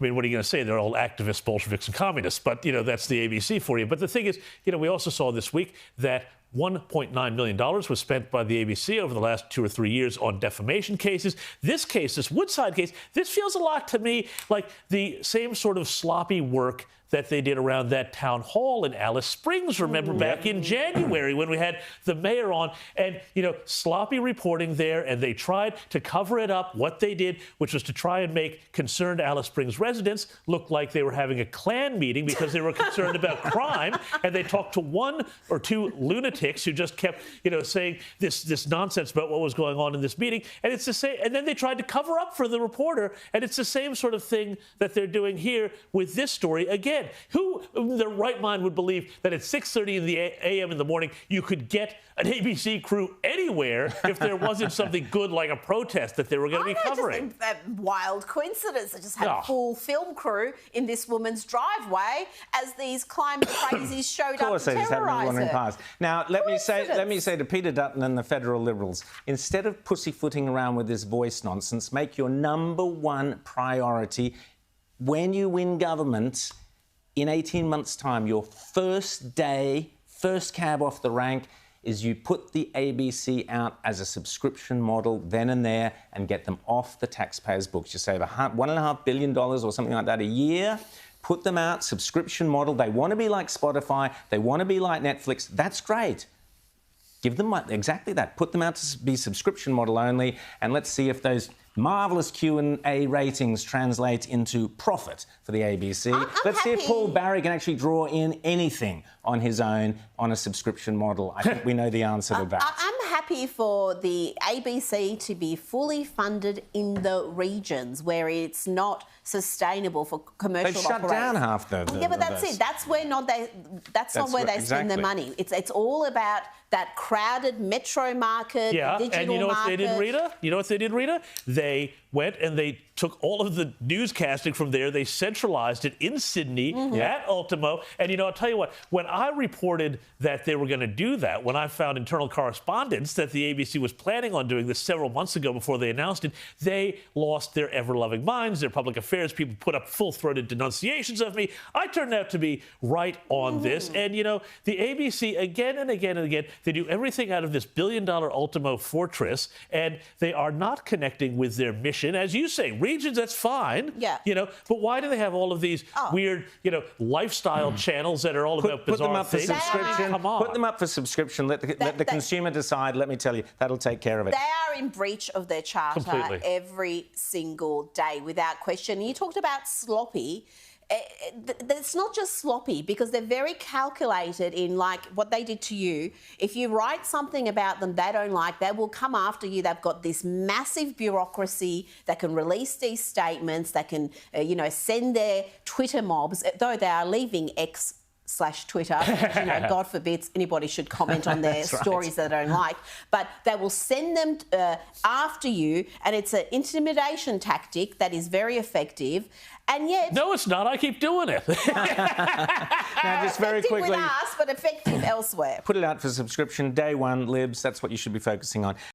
mean, what are you going to say? They're all activists, Bolsheviks, and communists. But, that's the ABC for you. But the thing is, we also saw this week that $1.9 million was spent by the ABC over the last 2 or 3 years on defamation cases. This case, this Woodside case, this feels a lot to me like the same sort of sloppy work that they did around that town hall in Alice Springs, remember, back in January when we had the mayor on, and, sloppy reporting there, and they tried to cover it up. What they did, which was to try and make concerned Alice Springs residents look like they were having a Klan meeting because they were concerned about crime, and they talked to 1 or 2 lunatics who just kept, saying this nonsense about what was going on in this meeting, and it's the same, and then they tried to cover up for the reporter, and it's the same sort of thing that they're doing here with this story again. Who in their right mind would believe that at 6:30 in the a.m. in the morning you could get an ABC crew anywhere if there wasn't something good like a protest that they were going to be covering? Just a wild coincidence. I just had a full film crew in this woman's driveway as these climate crazies showed up to terrorise her. Now, let me say to Peter Dutton and the federal Liberals, instead of pussyfooting around with this voice nonsense, make your #1 priority when you win government. In 18 months' time, your first day, first cab off the rank, is you put the ABC out as a subscription model then and there and get them off the taxpayers' books. You save $1.5 billion or something like that a year. Put them out, subscription model. They want to be like Spotify. They want to be like Netflix. That's great. Give them exactly that. Put them out to be subscription model only, and let's see if those marvellous Q&A ratings translate into profit for the ABC. Let's see if Paul Barry can actually draw in anything on his own on a subscription model. I think we know the answer to that. I'm happy for the ABC to be fully funded in the regions where it's not sustainable for commercial They've shut down half the yeah, but that's it. That's where not where they spend their money. It's all about that crowded metro market, yeah, the digital and you know market. what they did, Rita? You know what they did, Rita? They went and they took all of the newscasting from there. They centralized it in Sydney at Ultimo. And, I'll tell you what, when I reported that they were going to do that, when I found internal correspondence that the ABC was planning on doing this several months ago before they announced it, they lost their ever-loving minds. Their public affairs people put up full-throated denunciations of me. I turned out to be right on this. And, the ABC, again and again and again, they do everything out of this billion-dollar Ultimo fortress, and they are not connecting with their mission. As you say, regions, that's fine. Yeah. But why do they have all of these weird, lifestyle channels that are all about bizarre Put them up things? for subscription. Come on. Put them up for subscription. Let the consumer decide. Let me tell you, that'll take care of it. They are in breach of their charter Completely. every single day, without question. You talked about sloppy. It's not just sloppy because they're very calculated in like what they did to you. If you write something about them they don't like, they will come after you. They've got this massive bureaucracy that can release these statements, that can, send their Twitter mobs, though they are leaving X/Twitter. God forbid anybody should comment on their stories that they don't like. But they will send them after you, and it's an intimidation tactic that is very effective. And yet... No, it's not. I keep doing it. Now, just very quickly... Effective with us, but effective elsewhere. Put it out for subscription. Day 1, Libs, that's what you should be focusing on.